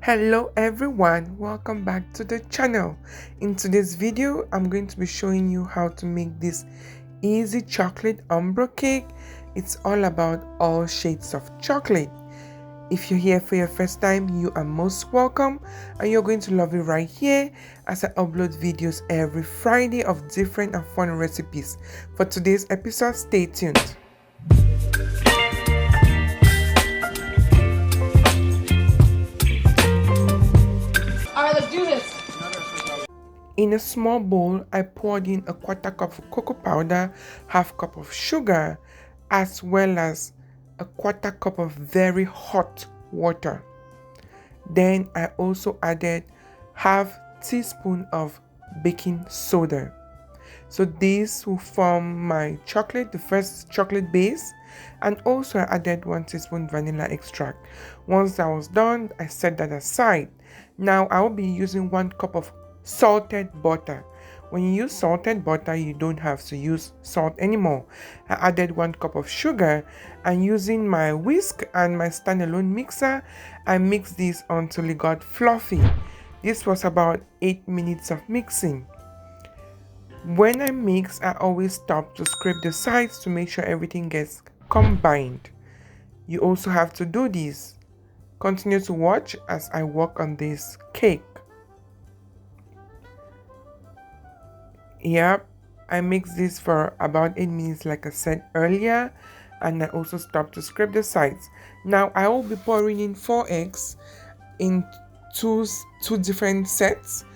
Hello everyone, welcome back to the channel. In today's video, I'm going to be showing you how to make this easy chocolate ombre cake. It's all about all shades of chocolate. If you're here for your first time, you are most welcome and you're going to love it right here as I upload videos every Friday of different and fun recipes. For today's episode, stay tuned. In a small bowl, I poured in a quarter cup of cocoa powder, half cup of sugar, as well as a quarter cup of very hot water. Then I also added half teaspoon of baking soda. So this will form my chocolate, the first chocolate base, and also I added 1 teaspoon vanilla extract. Once that was done, I set that aside. Now I will be using 1 cup of salted butter. When you use salted butter, you don't have to use salt anymore. I added 1 cup of sugar and using my whisk and my standalone mixer, I mixed this until it got fluffy. This was about 8 minutes of mixing. When I mix, I always stop to scrape the sides to make sure everything gets combined. You also have to do this. Continue to watch as I work on this cake. Yep, I mixed this for about 8 minutes like I said earlier, and I also stopped to scrape the sides. Now I will be pouring in 4 eggs in two different sets.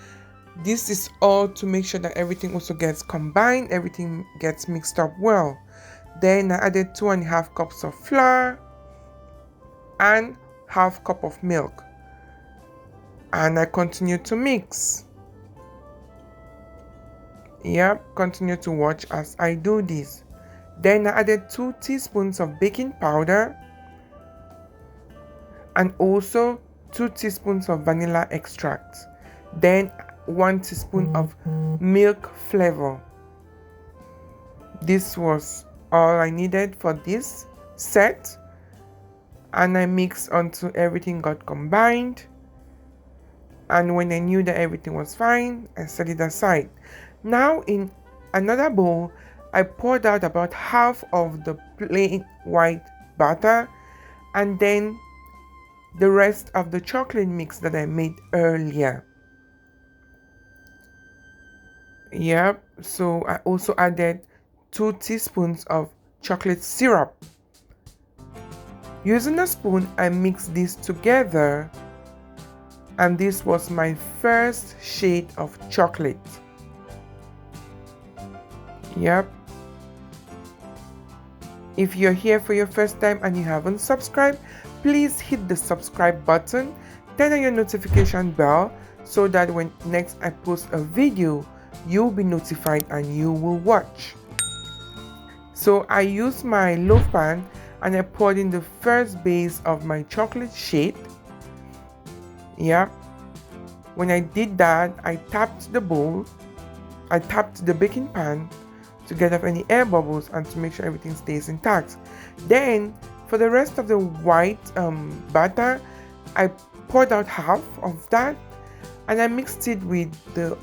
This is all to make sure that everything also gets combined, everything gets mixed up well. Then I added 2.5 cups of flour and half cup of milk, and I continue to mix. Yep, continue to watch as I do this. Then I added 2 teaspoons of baking powder and also 2 teaspoons of vanilla extract. Then 1 teaspoon of milk flavor. This was all I needed for this set, and I mixed until everything got combined. And when I knew that everything was fine, I set it aside. Now in another bowl, I poured out about half of the plain white butter and then the rest of the chocolate mix that I made earlier. Yep, so I also added 2 teaspoons of chocolate syrup. Using a spoon, I mixed this together, and this was my first shade of chocolate. Yep. If you're here for your first time and you haven't subscribed, please hit the subscribe button, turn on your notification bell so that when next I post a video, you'll be notified and you will watch. So I used my loaf pan and I poured in the first base of my chocolate shade. Yep. When I did that, I tapped the bowl, I tapped the baking pan to get off any air bubbles and to make sure everything stays intact. Then for the rest of the white batter, I poured out half of that and I mixed it with the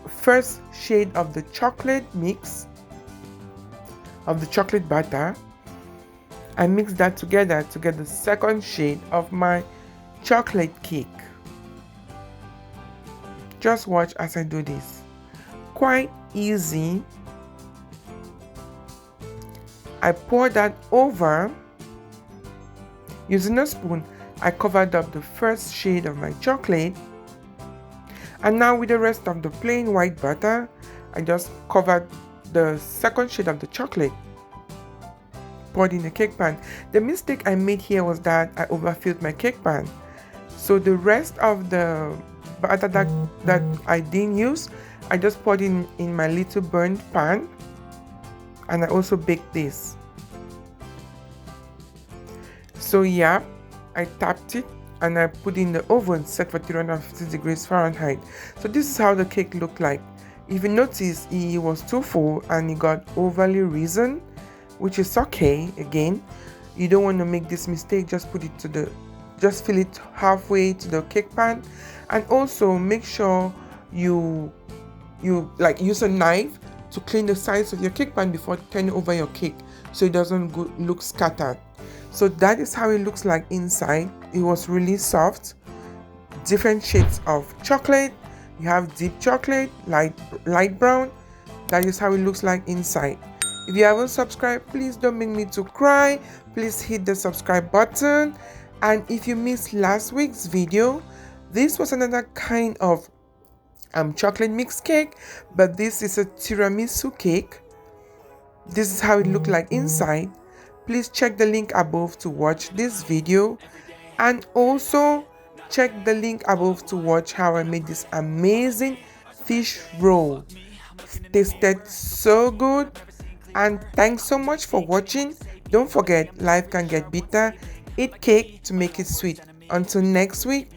first shade of the chocolate mix of the chocolate butter. I mixed that together to get the second shade of my chocolate cake. Just watch as I do this. Quite easy. I poured that over. Using a spoon, I covered up the first shade of my chocolate. And now with the rest of the plain white butter, I just covered the second shade of the chocolate. Poured in the cake pan. The mistake I made here was that I overfilled my cake pan. So the rest of the butter that I didn't use, I just poured in my little burned pan. And I also baked this. So yeah, I tapped it and I put in the oven set for 350 degrees Fahrenheit. So this is how the cake looked like. If you notice, it was too full and it got overly risen, which is okay. Again, you don't want to make this mistake. Just just fill it halfway to the cake pan. And also make sure you like use a knife to clean the sides of your cake pan before turning over your cake, so it doesn't look scattered. So that is how it looks like inside. It was really soft, different shades of chocolate. You have deep chocolate, light brown. That is how it looks like inside. If you haven't subscribed, please don't make me to cry. Please hit the subscribe button. And if you missed last week's video, this was another kind of chocolate mix cake, but this is a tiramisu cake. This is how it looked like inside. Please check the link above to watch this video, and also check the link above to watch how I made this amazing fish roll. It tasted so good. And thanks so much for watching. Don't forget, life can get bitter. Eat cake to make it sweet. Until next week.